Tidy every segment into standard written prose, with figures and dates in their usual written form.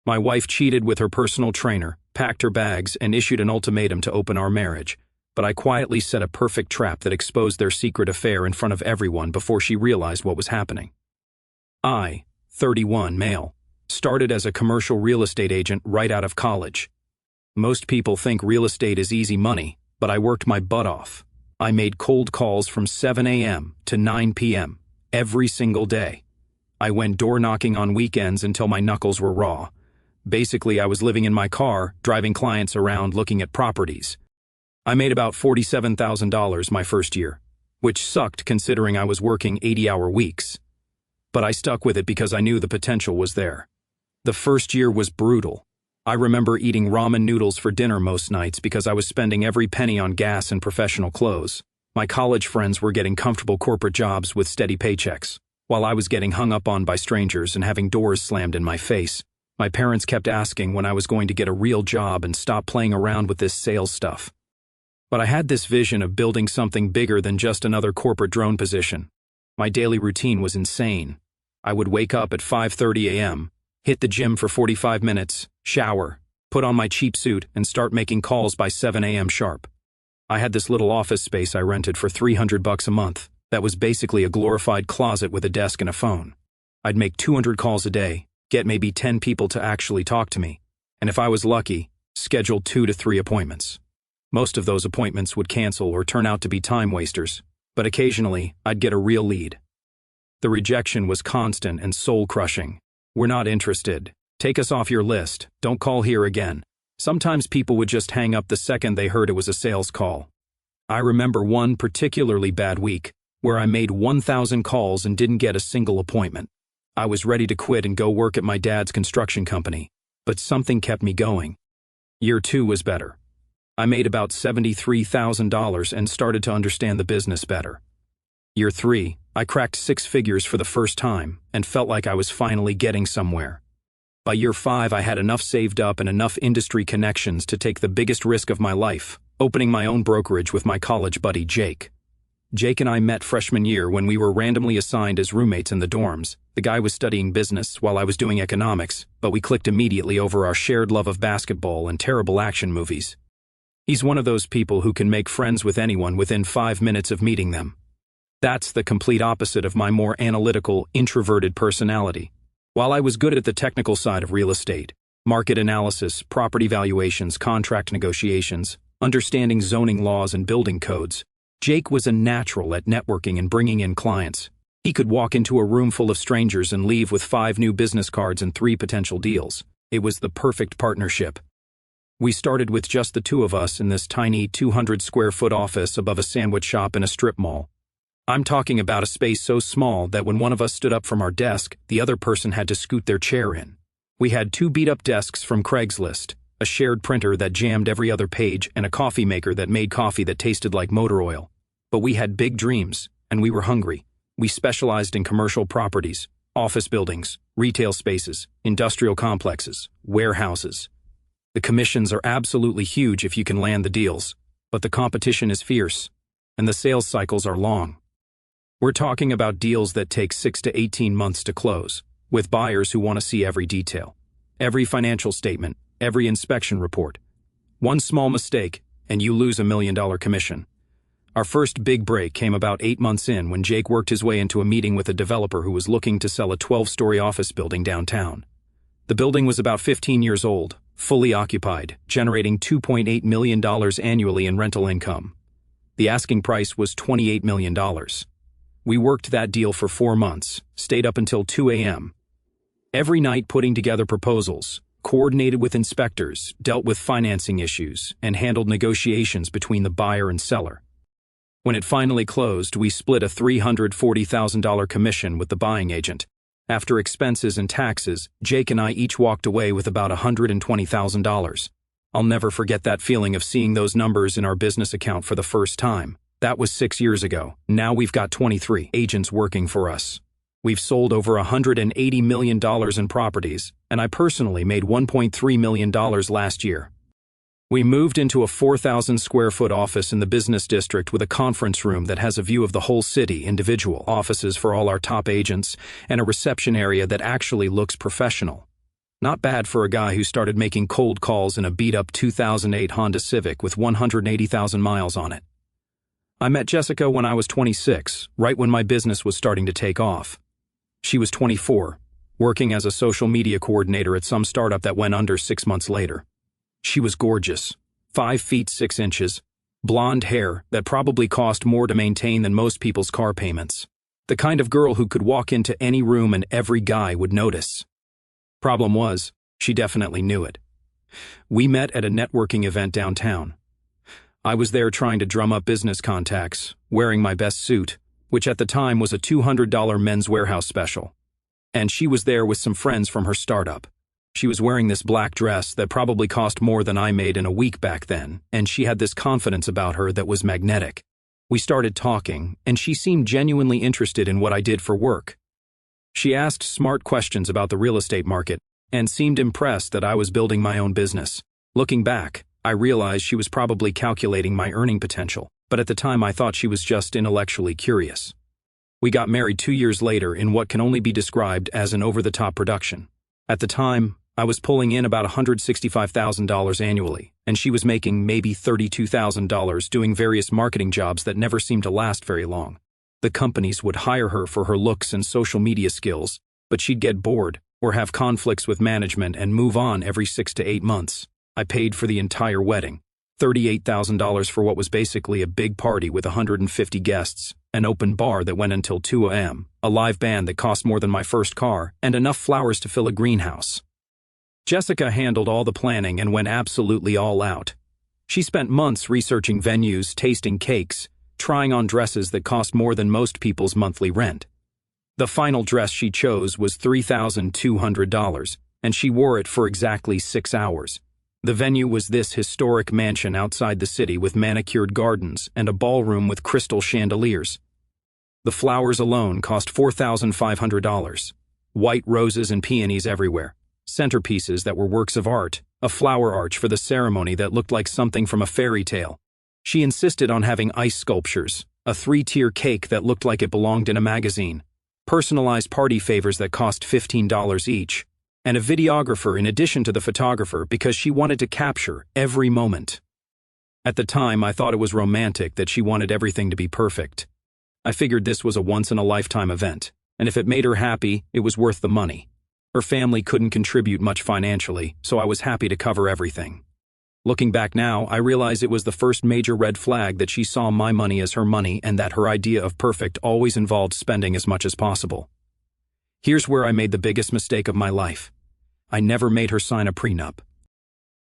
My wife cheated with her personal trainer, packed her bags, and issued an ultimatum to open our marriage, but I quietly set a perfect trap that exposed their secret affair in front of everyone before she realized what was happening. I, 31, male, started as a commercial real estate agent right out of college. Most people think real estate is easy money, but I worked my butt off. I made cold calls from 7 a.m. to 9 p.m. every single day. I went door knocking on weekends until my knuckles were raw. Basically, I was living in my car, driving clients around looking at properties. I made about $47,000 my first year, which sucked considering I was working 80-hour weeks. But I stuck with it because I knew the potential was there. The first year was brutal. I remember eating ramen noodles for dinner most nights because I was spending every penny on gas and professional clothes. My college friends were getting comfortable corporate jobs with steady paychecks, while I was getting hung up on by strangers and having doors slammed in my face. My parents kept asking when I was going to get a real job and stop playing around with this sales stuff. But I had this vision of building something bigger than just another corporate drone position. My daily routine was insane. I would wake up at 5:30 a.m., hit the gym for 45 minutes, shower, put on my cheap suit, and start making calls by 7 a.m. sharp. I had this little office space I rented for $300 a month. That was basically a glorified closet with a desk and a phone. I'd make 200 calls a day, get maybe 10 people to actually talk to me, and if I was lucky, schedule 2 to 3 appointments. Most of those appointments would cancel or turn out to be time wasters, but occasionally I'd get a real lead. The rejection was constant and soul-crushing. "We're not interested. Take us off your list. Don't call here again." Sometimes people would just hang up the second they heard it was a sales call. I remember one particularly bad week where I made 1,000 calls and didn't get a single appointment. I was ready to quit and go work at my dad's construction company, but something kept me going. Year 2 was better. I made about $73,000 and started to understand the business better. Year 3, I cracked 6 figures for the first time and felt like I was finally getting somewhere. By year 5, I had enough saved up and enough industry connections to take the biggest risk of my life, opening my own brokerage with my college buddy Jake. Jake and I met freshman year when we were randomly assigned as roommates in the dorms. The guy was studying business while I was doing economics, but we clicked immediately over our shared love of basketball and terrible action movies. He's one of those people who can make friends with anyone within 5 minutes of meeting them. That's the complete opposite of my more analytical, introverted personality. While I was good at the technical side of real estate, market analysis, property valuations, contract negotiations, understanding zoning laws and building codes, Jake was a natural at networking and bringing in clients. He could walk into a room full of strangers and leave with 5 new business cards and 3 potential deals. It was the perfect partnership. We started with just the 2 of us in this tiny 200-square-foot office above a sandwich shop in a strip mall. I'm talking about a space so small that when one of us stood up from our desk, the other person had to scoot their chair in. We had 2 beat-up desks from Craigslist, a shared printer that jammed every other page, and a coffee maker that made coffee that tasted like motor oil. But we had big dreams, and we were hungry. We specialized in commercial properties, office buildings, retail spaces, industrial complexes, warehouses. The commissions are absolutely huge if you can land the deals, but the competition is fierce, and the sales cycles are long. We're talking about deals that take 6 to 18 months to close, with buyers who want to see every detail, every financial statement, every inspection report. One small mistake, and you lose $1 million commission. Our first big break came about 8 months in when Jake worked his way into a meeting with a developer who was looking to sell a 12-story office building downtown. The building was about 15 years old, fully occupied, generating $2.8 million annually in rental income. The asking price was $28 million. We worked that deal for 4 months, stayed up until 2 a.m. Every night putting together proposals, coordinated with inspectors, dealt with financing issues, and handled negotiations between the buyer and seller. When it finally closed, we split a $340,000 commission with the buying agent. After expenses and taxes, Jake and I each walked away with about $120,000. I'll never forget that feeling of seeing those numbers in our business account for the first time. That was 6 years ago. Now we've got 23 agents working for us. We've sold over $180 million in properties, and I personally made $1.3 million last year. We moved into a 4,000-square-foot office in the business district with a conference room that has a view of the whole city, individual offices for all our top agents, and a reception area that actually looks professional. Not bad for a guy who started making cold calls in a beat-up 2008 Honda Civic with 180,000 miles on it. I met Jessica when I was 26, right when my business was starting to take off. She was 24, working as a social media coordinator at some startup that went under 6 months later. She was gorgeous, 5 feet 6 inches, blonde hair that probably cost more to maintain than most people's car payments. The kind of girl who could walk into any room and every guy would notice. Problem was, she definitely knew it. We met at a networking event downtown. I was there trying to drum up business contacts, wearing my best suit, which at the time was a $200 Men's Warehouse special. And she was there with some friends from her startup. She was wearing this black dress that probably cost more than I made in a week back then, and she had this confidence about her that was magnetic. We started talking, and she seemed genuinely interested in what I did for work. She asked smart questions about the real estate market and seemed impressed that I was building my own business. Looking back, I realized she was probably calculating my earning potential, but at the time I thought she was just intellectually curious. We got married 2 years later in what can only be described as an over-the-top production. At the time, I was pulling in about $165,000 annually, and she was making maybe $32,000 doing various marketing jobs that never seemed to last very long. The companies would hire her for her looks and social media skills, but she'd get bored or have conflicts with management and move on every 6 to 8 months. I paid for the entire wedding, $38,000 for what was basically a big party with 150 guests, an open bar that went until 2 a.m., a live band that cost more than my first car, and enough flowers to fill a greenhouse. Jessica handled all the planning and went absolutely all out. She spent months researching venues, tasting cakes, trying on dresses that cost more than most people's monthly rent. The final dress she chose was $3,200, and she wore it for exactly 6 hours. The venue was this historic mansion outside the city with manicured gardens and a ballroom with crystal chandeliers. The flowers alone cost $4,500. White roses and peonies everywhere, centerpieces that were works of art, a flower arch for the ceremony that looked like something from a fairy tale. She insisted on having ice sculptures, a 3-tier cake that looked like it belonged in a magazine, personalized party favors that cost $15 each, and a videographer in addition to the photographer because she wanted to capture every moment. At the time, I thought it was romantic that she wanted everything to be perfect. I figured this was a once-in-a-lifetime event, and if it made her happy, it was worth the money. Her family couldn't contribute much financially, so I was happy to cover everything. Looking back now, I realize it was the first major red flag that she saw my money as her money and that her idea of perfect always involved spending as much as possible. Here's where I made the biggest mistake of my life. I never made her sign a prenup.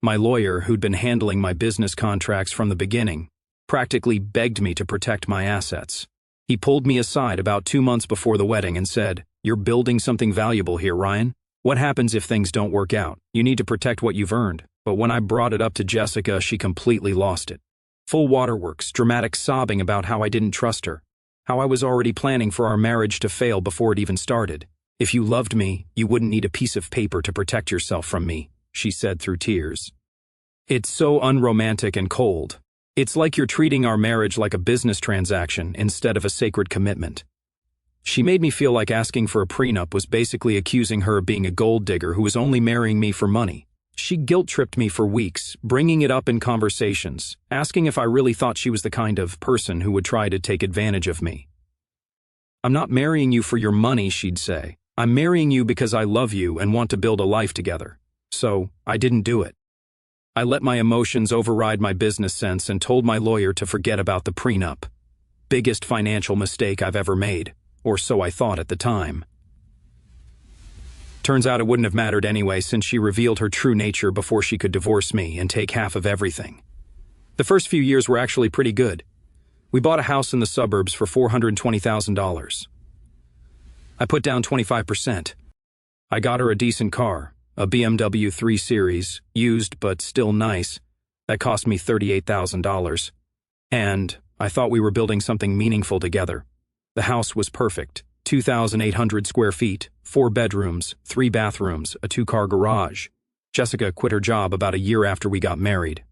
My lawyer, who'd been handling my business contracts from the beginning, practically begged me to protect my assets. He pulled me aside about 2 months before the wedding and said, "You're building something valuable here, Ryan. What happens if things don't work out? You need to protect what you've earned." But when I brought it up to Jessica, she completely lost it. Full waterworks, dramatic sobbing about how I didn't trust her, how I was already planning for our marriage to fail before it even started. "If you loved me, you wouldn't need a piece of paper to protect yourself from me," she said through tears. It's so unromantic and cold. It's like you're treating our marriage like a business transaction instead of a sacred commitment. She made me feel like asking for a prenup was basically accusing her of being a gold digger who was only marrying me for money. She guilt-tripped me for weeks, bringing it up in conversations, asking if I really thought she was the kind of person who would try to take advantage of me. "I'm not marrying you for your money," she'd say. "I'm marrying you because I love you and want to build a life together." So, I didn't do it. I let my emotions override my business sense and told my lawyer to forget about the prenup. Biggest financial mistake I've ever made, or so I thought at the time. Turns out it wouldn't have mattered anyway since she revealed her true nature before she could divorce me and take half of everything. The first few years were actually pretty good. We bought a house in the suburbs for $420,000. I put down 25%. I got her a decent car, a BMW 3 Series, used but still nice, that cost me $38,000. And I thought we were building something meaningful together. The house was perfect. 2,800 square feet, 4 bedrooms, 3 bathrooms, a 2-car garage. Jessica quit her job about a year after we got married.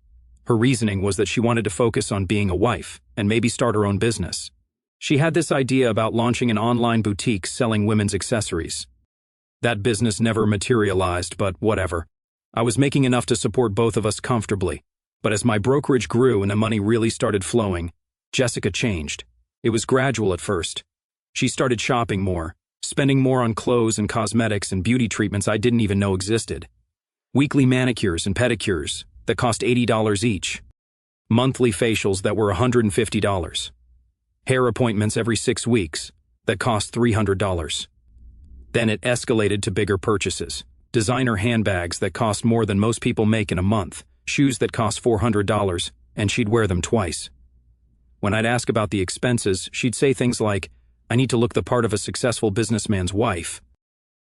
Her reasoning was that she wanted to focus on being a wife and maybe start her own business. She had this idea about launching an online boutique selling women's accessories. That business never materialized, but whatever. I was making enough to support both of us comfortably. But as my brokerage grew and the money really started flowing, Jessica changed. It was gradual at first. She started shopping more, spending more on clothes and cosmetics and beauty treatments I didn't even know existed. Weekly manicures and pedicures that cost $80 each. Monthly facials that were $150. Hair appointments every 6 weeks that cost $300. Then it escalated to bigger purchases. Designer handbags that cost more than most people make in a month. Shoes that cost $400, and she'd wear them twice. When I'd ask about the expenses, she'd say things like, "I need to look the part of a successful businessman's wife,"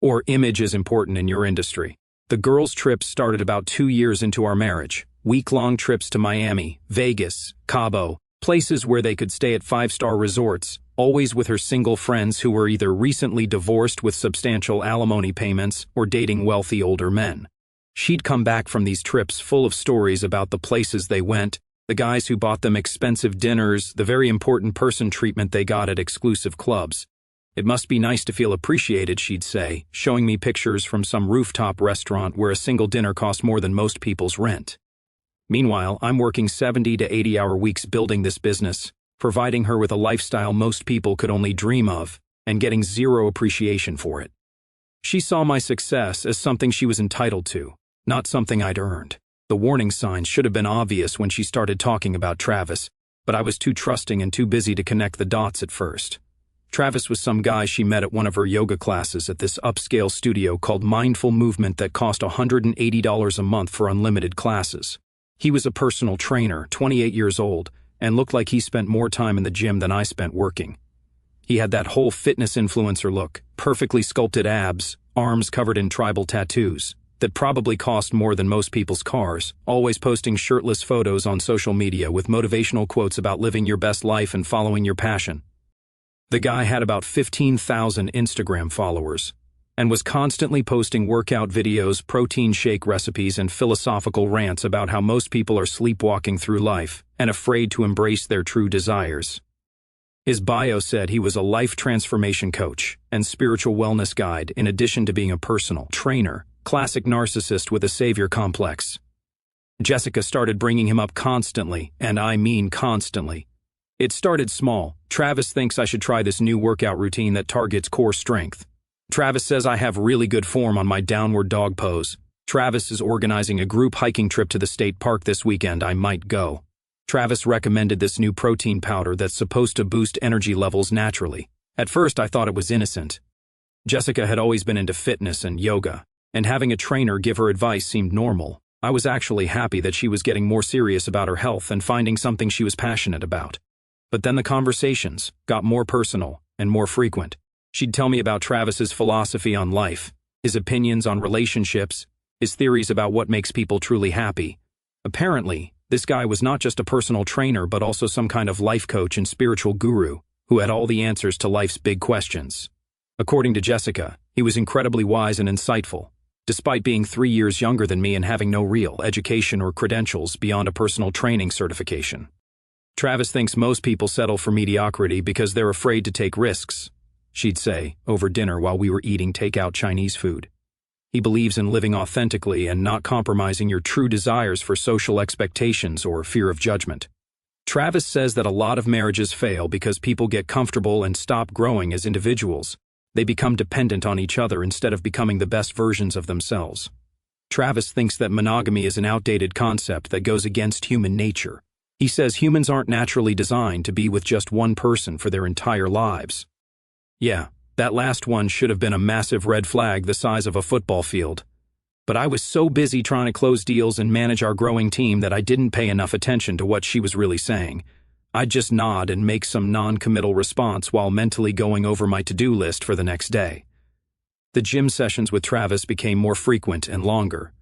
or "image is important in your industry." The girls' trips started about 2 years into our marriage. Week-long trips to Miami, Vegas, Cabo, places where they could stay at 5-star resorts, always with her single friends who were either recently divorced with substantial alimony payments or dating wealthy older men. She'd come back from these trips full of stories about the places they went, the guys who bought them expensive dinners, the very important person treatment they got at exclusive clubs. "It must be nice to feel appreciated," she'd say, showing me pictures from some rooftop restaurant where a single dinner cost more than most people's rent. Meanwhile, I'm working 70 to 80-hour weeks building this business, providing her with a lifestyle most people could only dream of, and getting zero appreciation for it. She saw my success as something she was entitled to, not something I'd earned. The warning signs should have been obvious when she started talking about Travis, but I was too trusting and too busy to connect the dots at first. Travis was some guy she met at one of her yoga classes at this upscale studio called Mindful Movement that cost $180 a month for unlimited classes. He was a personal trainer, 28 years old, and looked like he spent more time in the gym than I spent working. He had that whole fitness influencer look, perfectly sculpted abs, arms covered in tribal tattoos, that probably cost more than most people's cars, always posting shirtless photos on social media with motivational quotes about living your best life and following your passion. The guy had about 15,000 Instagram followers, and was constantly posting workout videos, protein shake recipes, and philosophical rants about how most people are sleepwalking through life and afraid to embrace their true desires. His bio said he was a life transformation coach and spiritual wellness guide in addition to being a personal trainer, classic narcissist with a savior complex. Jessica started bringing him up constantly, and I mean constantly. It started small. "Travis thinks I should try this new workout routine that targets core strength. Travis says I have really good form on my downward dog pose. Travis is organizing a group hiking trip to the state park this weekend. I might go. Travis recommended this new protein powder that's supposed to boost energy levels naturally." At first I thought it was innocent. Jessica had always been into fitness and yoga, and having a trainer give her advice seemed normal. I was actually happy that she was getting more serious about her health and finding something she was passionate about. But then the conversations got more personal and more frequent. She'd tell me about Travis's philosophy on life, his opinions on relationships, his theories about what makes people truly happy. Apparently, this guy was not just a personal trainer but also some kind of life coach and spiritual guru who had all the answers to life's big questions. According to Jessica, he was incredibly wise and insightful, despite being 3 years younger than me and having no real education or credentials beyond a personal training certification. "Travis thinks most people settle for mediocrity because they're afraid to take risks," she'd say over dinner while we were eating takeout Chinese food. "He believes in living authentically and not compromising your true desires for social expectations or fear of judgment." Travis says that a lot of marriages fail because people get comfortable and stop growing as individuals. They become dependent on each other instead of becoming the best versions of themselves. Travis thinks that monogamy is an outdated concept that goes against human nature. He says humans aren't naturally designed to be with just one person for their entire lives. Yeah, that last one should have been a massive red flag the size of a football field. But I was so busy trying to close deals and manage our growing team that I didn't pay enough attention to what she was really saying. I'd just nod and make some non-committal response while mentally going over my to-do list for the next day. The gym sessions with Travis became more frequent and longer.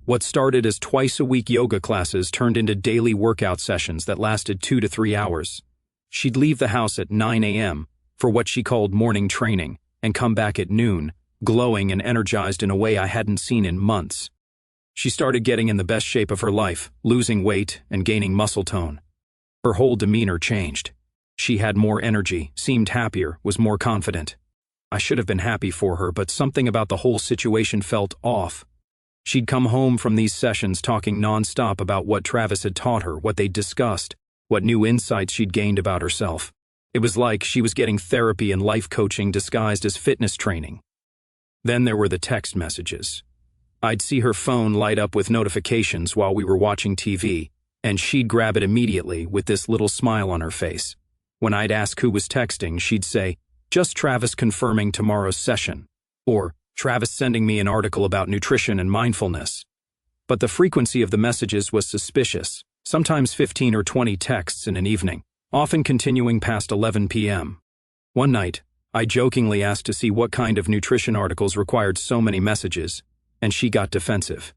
What started as twice-a-week yoga classes turned into daily workout sessions that lasted 2 to 3 hours. She'd leave the house at 9 a.m. for what she called morning training and come back at noon, glowing and energized in a way I hadn't seen in months. She started getting in the best shape of her life, losing weight and gaining muscle tone. Her whole demeanor changed. She had more energy, seemed happier, was more confident. I should have been happy for her, but something about the whole situation felt off. She'd come home from these sessions talking nonstop about what Travis had taught her, what they'd discussed, what new insights she'd gained about herself. It was like she was getting therapy and life coaching disguised as fitness training. Then there were the text messages. I'd see her phone light up with notifications while we were watching TV, and she'd grab it immediately with this little smile on her face. When I'd ask who was texting, she'd say, "Just Travis confirming tomorrow's session," or "Travis sending me an article about nutrition and mindfulness." But the frequency of the messages was suspicious, sometimes 15 or 20 texts in an evening, often continuing past 11 p.m. One night, I jokingly asked to see what kind of nutrition articles required so many messages, and she got defensive.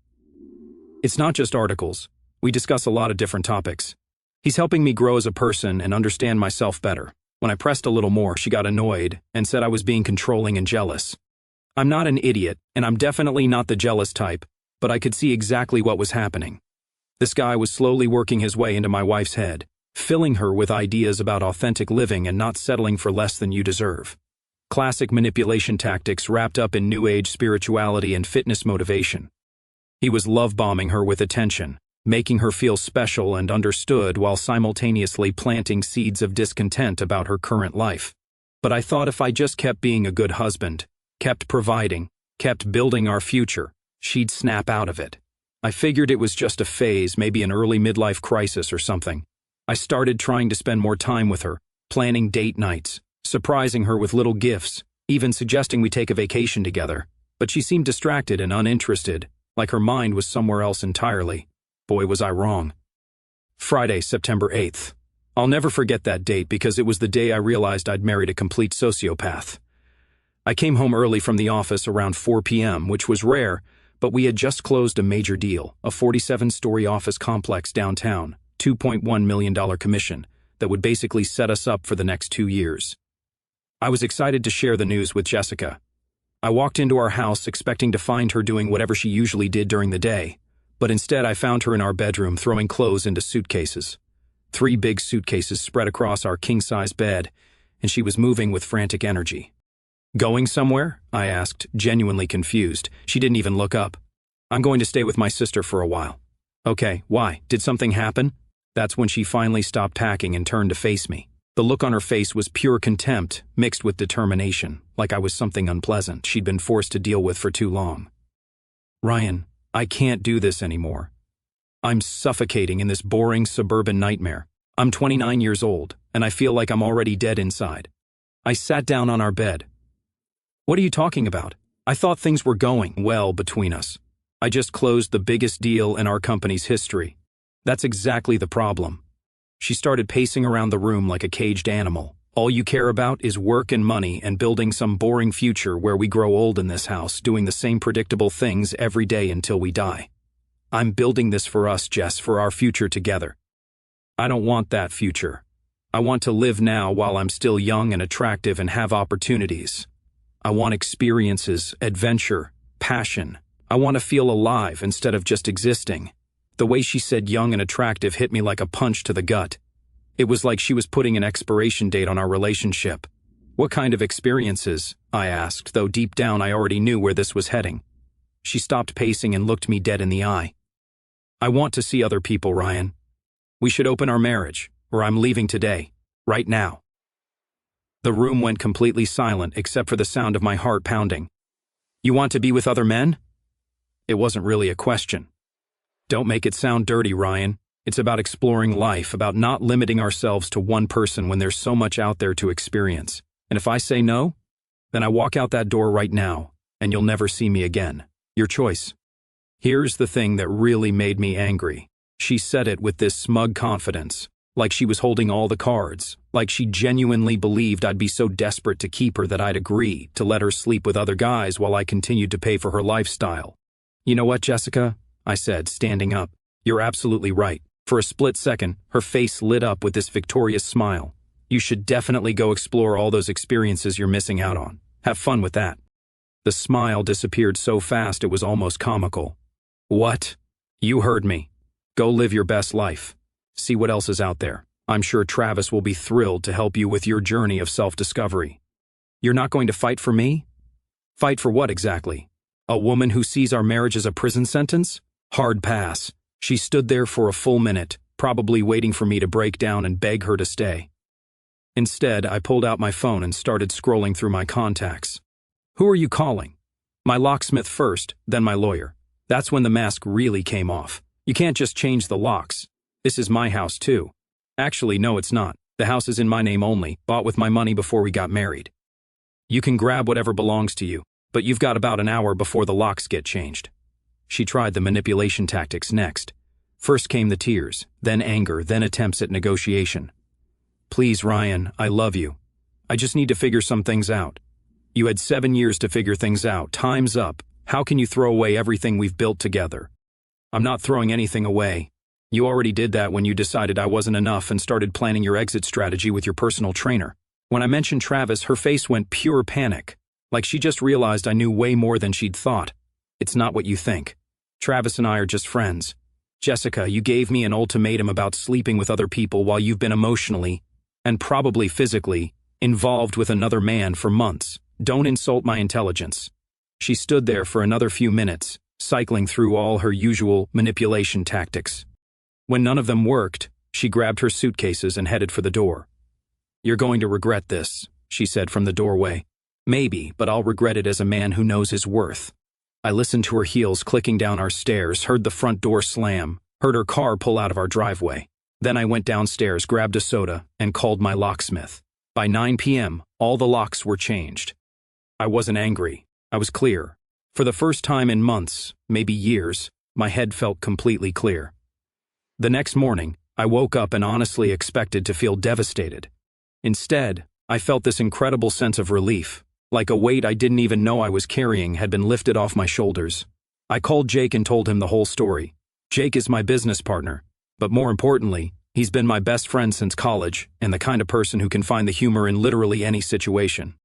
"It's not just articles. We discuss a lot of different topics. He's helping me grow as a person and understand myself better." When I pressed a little more, she got annoyed and said I was being controlling and jealous. I'm not an idiot, and I'm definitely not the jealous type, but I could see exactly what was happening. This guy was slowly working his way into my wife's head, filling her with ideas about authentic living and not settling for less than you deserve. Classic manipulation tactics wrapped up in New Age spirituality and fitness motivation. He was love-bombing her with attention, making her feel special and understood while simultaneously planting seeds of discontent about her current life. But I thought if I just kept being a good husband, kept providing, kept building our future, she'd snap out of it. I figured it was just a phase, maybe an early midlife crisis or something. I started trying to spend more time with her, planning date nights, surprising her with little gifts, even suggesting we take a vacation together. But she seemed distracted and uninterested, like her mind was somewhere else entirely. Boy, was I wrong. Friday, September 8th. I'll never forget that date because it was the day I realized I'd married a complete sociopath. I came home early from the office around 4 p.m., which was rare, but we had just closed a major deal, a 47-story office complex downtown, $2.1 million commission, that would basically set us up for the next 2 years. I was excited to share the news with Jessica. I walked into our house expecting to find her doing whatever she usually did during the day, but instead I found her in our bedroom throwing clothes into suitcases. 3 big suitcases spread across our king-size bed, and she was moving with frantic energy. "Going somewhere?" I asked, genuinely confused. She didn't even look up. "I'm going to stay with my sister for a while." "Okay, why? Did something happen?" That's when she finally stopped packing and turned to face me. The look on her face was pure contempt, mixed with determination, like I was something unpleasant she'd been forced to deal with for too long. "Ryan, I can't do this anymore. I'm suffocating in this boring suburban nightmare. I'm 29 years old, and I feel like I'm already dead inside." I sat down on our bed. "What are you talking about? I thought things were going well between us. I just closed the biggest deal in our company's history." "That's exactly the problem." She started pacing around the room like a caged animal. "All you care about is work and money and building some boring future where we grow old in this house, doing the same predictable things every day until we die. I'm building this for us, Jess, for our future together. I don't want that future. I want to live now while I'm still young and attractive and have opportunities. I want experiences, adventure, passion. I want to feel alive instead of just existing." The way she said young and attractive hit me like a punch to the gut. It was like she was putting an expiration date on our relationship. "What kind of experiences?" I asked, though deep down I already knew where this was heading. She stopped pacing and looked me dead in the eye. "I want to see other people, Ryan. We should open our marriage, or I'm leaving today, right now." The room went completely silent except for the sound of my heart pounding. "You want to be with other men?" It wasn't really a question. Don't make it sound dirty, Ryan. It's about exploring life, about not limiting ourselves to one person when there's so much out there to experience. And if I say no, then I walk out that door right now, and you'll never see me again. Your choice. Here's the thing that really made me angry. She said it with this smug confidence, like she was holding all the cards, like she genuinely believed I'd be so desperate to keep her that I'd agree to let her sleep with other guys while I continued to pay for her lifestyle. "You know what, Jessica?" I said, standing up. "You're absolutely right." For a split second, her face lit up with this victorious smile. "You should definitely go explore all those experiences you're missing out on. Have fun with that." The smile disappeared so fast it was almost comical. "What? You heard me. Go live your best life. See what else is out there. I'm sure Travis will be thrilled to help you with your journey of self-discovery." You're not going to fight for me? Fight for what exactly? A woman who sees our marriage as a prison sentence? Hard pass. She stood there for a full minute, probably waiting for me to break down and beg her to stay. Instead, I pulled out my phone and started scrolling through my contacts. Who are you calling? My locksmith first, then my lawyer. That's when the mask really came off. You can't just change the locks. This is my house too. Actually, no, it's not. The house is in my name only, bought with my money before we got married. You can grab whatever belongs to you, but you've got about an hour before the locks get changed. She tried the manipulation tactics next. First came the tears, then anger, then attempts at negotiation. Please, Ryan, I love you. I just need to figure some things out. You had 7 years to figure things out. Time's up. How can you throw away everything we've built together? I'm not throwing anything away. You already did that when you decided I wasn't enough and started planning your exit strategy with your personal trainer. When I mentioned Travis, her face went pure panic, like she just realized I knew way more than she'd thought. It's not what you think. Travis and I are just friends. Jessica, you gave me an ultimatum about sleeping with other people while you've been emotionally, and probably physically, involved with another man for months. Don't insult my intelligence. She stood there for another few minutes, cycling through all her usual manipulation tactics. When none of them worked, she grabbed her suitcases and headed for the door. You're going to regret this, she said from the doorway. Maybe, but I'll regret it as a man who knows his worth. I listened to her heels clicking down our stairs, heard the front door slam, heard her car pull out of our driveway. Then I went downstairs, grabbed a soda, and called my locksmith. By 9 p.m., all the locks were changed. I wasn't angry. I was clear. For the first time in months, maybe years, my head felt completely clear. The next morning, I woke up and honestly expected to feel devastated. Instead, I felt this incredible sense of relief, like a weight I didn't even know I was carrying had been lifted off my shoulders. I called Jake and told him the whole story. Jake is my business partner, but more importantly, he's been my best friend since college and the kind of person who can find the humor in literally any situation.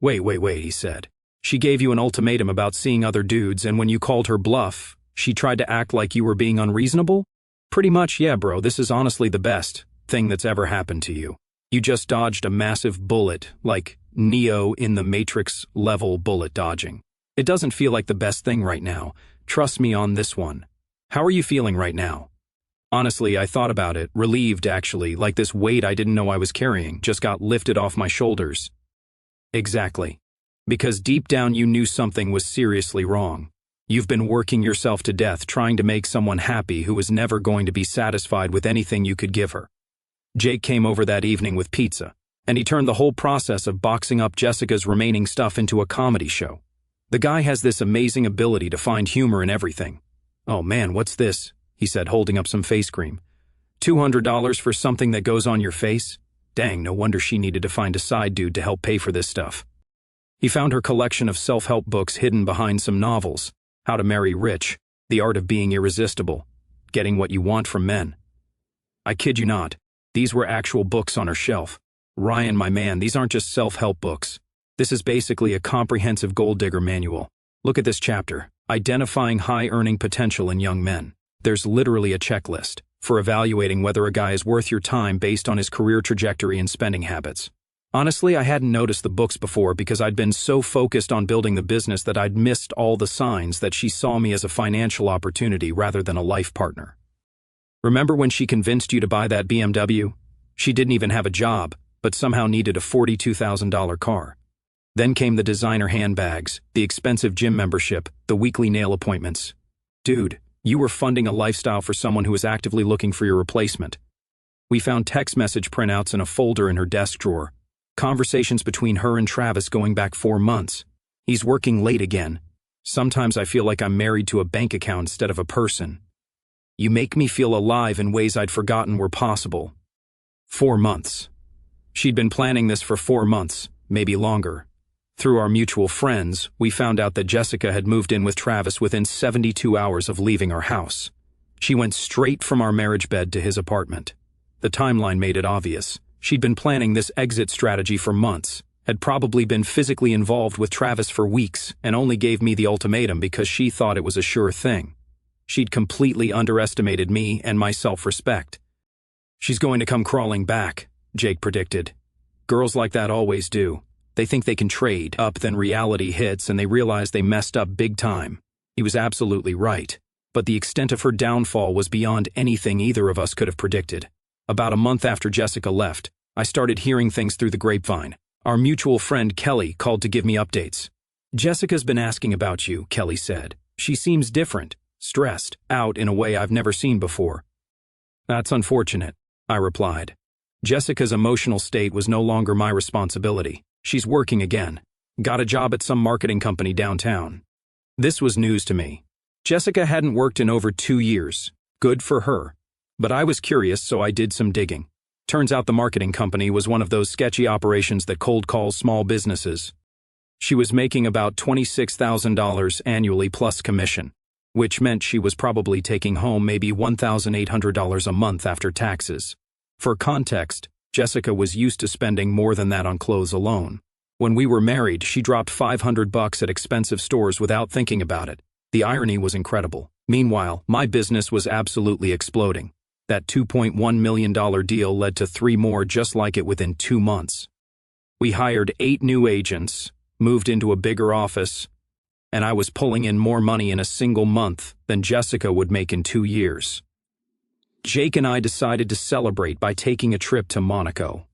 Wait, he said. She gave you an ultimatum about seeing other dudes, and when you called her bluff, she tried to act like you were being unreasonable? Pretty much, yeah, bro, this is honestly the best thing that's ever happened to you. You just dodged a massive bullet, like Neo in the Matrix level bullet dodging. It doesn't feel like the best thing right now. Trust me on this one. How are you feeling right now? Honestly, I thought about it, relieved actually, like this weight I didn't know I was carrying just got lifted off my shoulders. Exactly. Because deep down you knew something was seriously wrong. You've been working yourself to death trying to make someone happy who was never going to be satisfied with anything you could give her. Jake came over that evening with pizza, and he turned the whole process of boxing up Jessica's remaining stuff into a comedy show. The guy has this amazing ability to find humor in everything. Oh man, what's this? He said, holding up some face cream. $200 for something that goes on your face? Dang, no wonder she needed to find a side dude to help pay for this stuff. He found her collection of self-help books hidden behind some novels. How to Marry Rich, The Art of Being Irresistible, Getting What You Want from Men. I kid you not, these were actual books on her shelf. Ryan, my man, these aren't just self-help books. This is basically a comprehensive gold digger manual. Look at this chapter, Identifying High-Earning Potential in Young Men. There's literally a checklist for evaluating whether a guy is worth your time based on his career trajectory and spending habits. Honestly, I hadn't noticed the books before because I'd been so focused on building the business that I'd missed all the signs that she saw me as a financial opportunity rather than a life partner. Remember when she convinced you to buy that BMW? She didn't even have a job, but somehow needed a $42,000 car. Then came the designer handbags, the expensive gym membership, the weekly nail appointments. Dude, you were funding a lifestyle for someone who was actively looking for your replacement. We found text message printouts in a folder in her desk drawer. Conversations between her and Travis going back 4 months. He's working late again. Sometimes I feel like I'm married to a bank account instead of a person. You make me feel alive in ways I'd forgotten were possible. 4 months. She'd been planning this for 4 months, maybe longer. Through our mutual friends, we found out that Jessica had moved in with Travis within 72 hours of leaving our house. She went straight from our marriage bed to his apartment. The timeline made it obvious. She'd been planning this exit strategy for months, had probably been physically involved with Travis for weeks, and only gave me the ultimatum because she thought it was a sure thing. She'd completely underestimated me and my self-respect. She's going to come crawling back, Jake predicted. Girls like that always do. They think they can trade up, then reality hits and they realize they messed up big time. He was absolutely right. But the extent of her downfall was beyond anything either of us could have predicted. About a month after Jessica left, I started hearing things through the grapevine. Our mutual friend Kelly called to give me updates. "Jessica's been asking about you," Kelly said. "She seems different, stressed out in a way I've never seen before." "That's unfortunate," I replied. Jessica's emotional state was no longer my responsibility. She's working again. Got a job at some marketing company downtown. This was news to me. Jessica hadn't worked in over 2 years. Good for her. But I was curious, so I did some digging. Turns out the marketing company was one of those sketchy operations that cold calls small businesses. She was making about $26,000 annually plus commission, which meant she was probably taking home maybe $1,800 a month after taxes. For context, Jessica was used to spending more than that on clothes alone. When we were married, she dropped $500 at expensive stores without thinking about it. The irony was incredible. Meanwhile, my business was absolutely exploding. That $2.1 million deal led to 3 more just like it within 2 months. We hired 8 new agents, moved into a bigger office, and I was pulling in more money in a single month than Jessica would make in 2 years. Jake and I decided to celebrate by taking a trip to Monaco.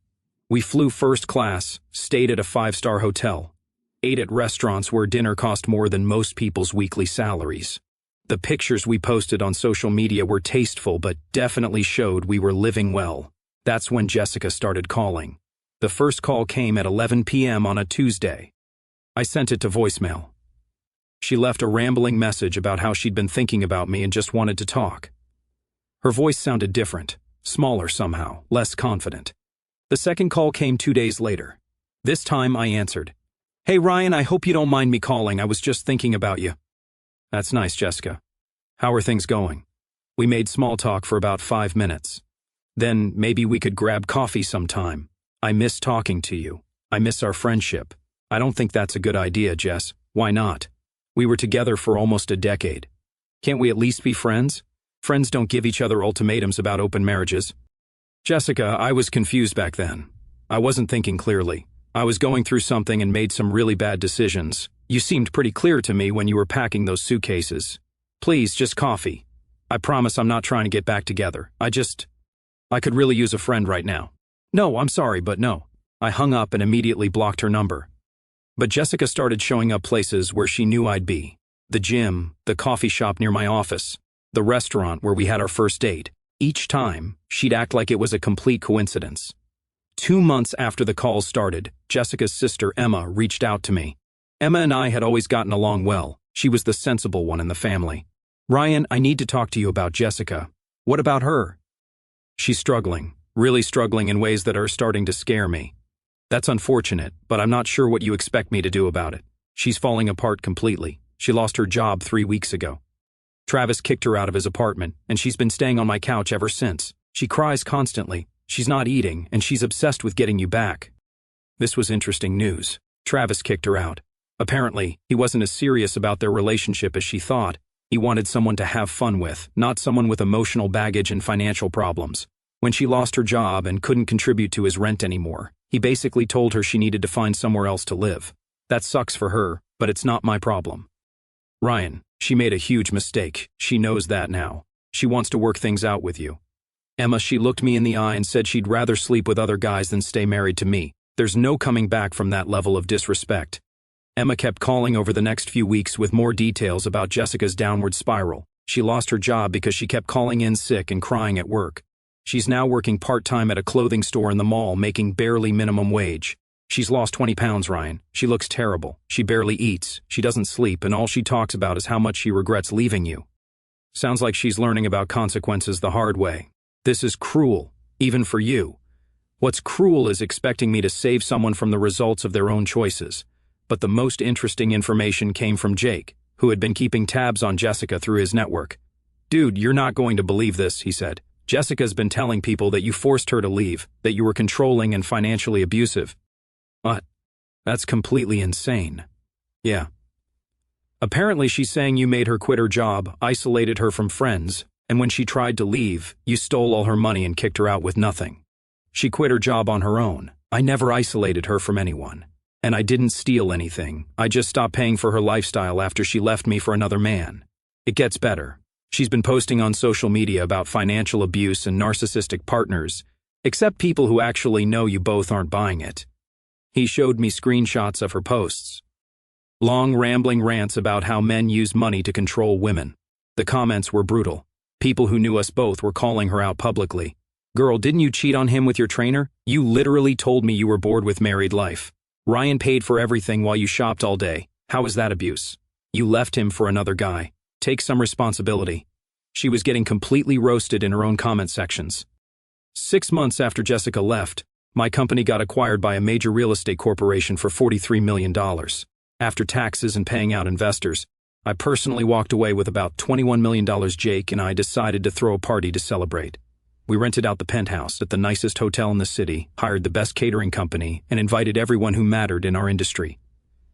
We flew first class, stayed at a 5-star hotel, ate at restaurants where dinner cost more than most people's weekly salaries. The pictures we posted on social media were tasteful but definitely showed we were living well. That's when Jessica started calling. The first call came at 11 p.m. on a Tuesday. I sent it to voicemail. She left a rambling message about how she'd been thinking about me and just wanted to talk. Her voice sounded different, smaller somehow, less confident. The second call came 2 days later. This time I answered. "Hey Ryan, I hope you don't mind me calling. I was just thinking about you." "That's nice, Jessica. How are things going?" We made small talk for about 5 minutes. "Then maybe we could grab coffee sometime. I miss talking to you. I miss our friendship." "I don't think that's a good idea, Jess. Why not? We were together for almost a decade. Can't we at least be friends? Friends don't give each other ultimatums about open marriages." "Jessica, I was confused back then. I wasn't thinking clearly. I was going through something and made some really bad decisions. You seemed pretty clear to me when you were packing those suitcases. Please, just coffee. I promise I'm not trying to get back together. I could really use a friend right now." "No, I'm sorry, but no." I hung up and immediately blocked her number. But Jessica started showing up places where she knew I'd be. The gym, the coffee shop near my office, the restaurant where we had our first date. Each time, she'd act like it was a complete coincidence. 2 months after the calls started, Jessica's sister Emma reached out to me. Emma and I had always gotten along well. She was the sensible one in the family. "Ryan, I need to talk to you about Jessica." "What about her?" "She's struggling, really struggling in ways that are starting to scare me." "That's unfortunate, but I'm not sure what you expect me to do about it. She's falling apart completely. She lost her job 3 weeks ago. Travis kicked her out of his apartment, and she's been staying on my couch ever since. She cries constantly, she's not eating, and she's obsessed with getting you back." This was interesting news. Travis kicked her out. Apparently, he wasn't as serious about their relationship as she thought. He wanted someone to have fun with, not someone with emotional baggage and financial problems. When she lost her job and couldn't contribute to his rent anymore, he basically told her she needed to find somewhere else to live. That sucks for her, but it's not my problem. "Ryan, she made a huge mistake. She knows that now. She wants to work things out with you." "Emma, she looked me in the eye and said she'd rather sleep with other guys than stay married to me. There's no coming back from that level of disrespect." Emma kept calling over the next few weeks with more details about Jessica's downward spiral. She lost her job because she kept calling in sick and crying at work. She's now working part-time at a clothing store in the mall, making barely minimum wage. She's lost 20 pounds, Ryan. She looks terrible. She barely eats. She doesn't sleep, and all she talks about is how much she regrets leaving you. Sounds like she's learning about consequences the hard way. This is cruel, even for you. What's cruel is expecting me to save someone from the results of their own choices. But the most interesting information came from Jake, who had been keeping tabs on Jessica through his network. "Dude, you're not going to believe this," he said. "Jessica's been telling people that you forced her to leave, that you were controlling and financially abusive." "What? That's completely insane." "Yeah. Apparently she's saying you made her quit her job, isolated her from friends, and when she tried to leave, you stole all her money and kicked her out with nothing. She quit her job on her own. I never isolated her from anyone. And I didn't steal anything. I just stopped paying for her lifestyle after she left me for another man. It gets better. She's been posting on social media about financial abuse and narcissistic partners, except people who actually know you both aren't buying it. He showed me screenshots of her posts. Long rambling rants about how men use money to control women. The comments were brutal. People who knew us both were calling her out publicly. Girl, didn't you cheat on him with your trainer? You literally told me you were bored with married life. Ryan paid for everything while you shopped all day. How is that abuse? You left him for another guy. Take some responsibility. She was getting completely roasted in her own comment sections. 6 months after Jessica left, my company got acquired by a major real estate corporation for $43 million. After taxes and paying out investors, I personally walked away with about $21 million. Jake and I decided to throw a party to celebrate. We rented out the penthouse at the nicest hotel in the city, hired the best catering company, and invited everyone who mattered in our industry.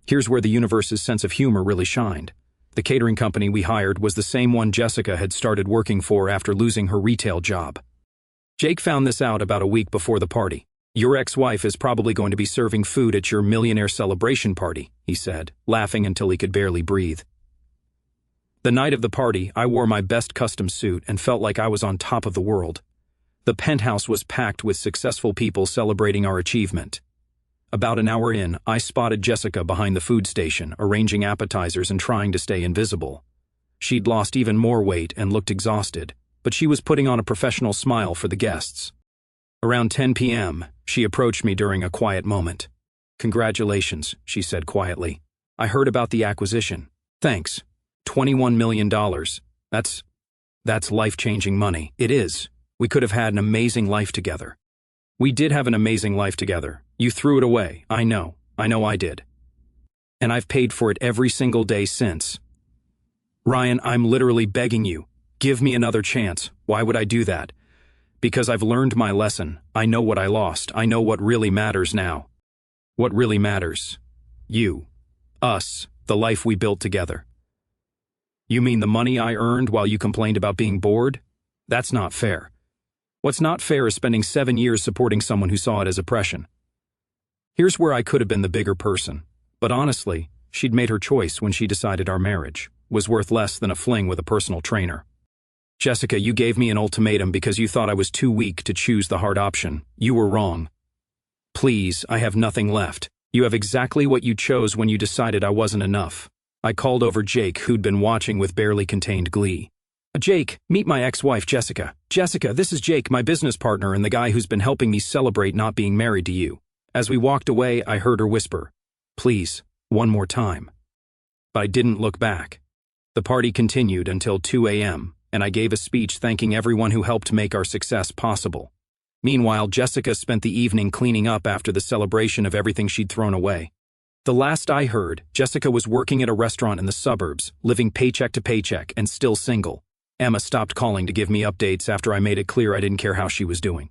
Here's where the universe's sense of humor really shined. The catering company we hired was the same one Jessica had started working for after losing her retail job. Jake found this out about a week before the party. Your ex-wife is probably going to be serving food at your millionaire celebration party, he said, laughing until he could barely breathe. The night of the party, I wore my best custom suit and felt like I was on top of the world. The penthouse was packed with successful people celebrating our achievement. About an hour in, I spotted Jessica behind the food station, arranging appetizers and trying to stay invisible. She'd lost even more weight and looked exhausted, but she was putting on a professional smile for the guests. Around 10 p.m., she approached me during a quiet moment. Congratulations, she said quietly. I heard about the acquisition. Thanks. $21 million. That's life-changing money. It is. We could have had an amazing life together. We did have an amazing life together. You threw it away. I know I did. And I've paid for it every single day since. Ryan, I'm literally begging you. Give me another chance. Why would I do that? Because I've learned my lesson. I know what I lost. I know what really matters now. What really matters? You. Us. The life we built together. You mean the money I earned while you complained about being bored? That's not fair. What's not fair is spending 7 years supporting someone who saw it as oppression. Here's where I could have been the bigger person. But honestly, she'd made her choice when she decided our marriage was worth less than a fling with a personal trainer. Jessica, you gave me an ultimatum because you thought I was too weak to choose the hard option. You were wrong. Please, I have nothing left. You have exactly what you chose when you decided I wasn't enough. I called over Jake, who'd been watching with barely contained glee. Jake, meet my ex-wife, Jessica. Jessica, this is Jake, my business partner and the guy who's been helping me celebrate not being married to you. As we walked away, I heard her whisper, please, one more time. But I didn't look back. The party continued until 2 a.m., and I gave a speech thanking everyone who helped make our success possible. Meanwhile, Jessica spent the evening cleaning up after the celebration of everything she'd thrown away. The last I heard, Jessica was working at a restaurant in the suburbs, living paycheck to paycheck and still single. Emma stopped calling to give me updates after I made it clear I didn't care how she was doing.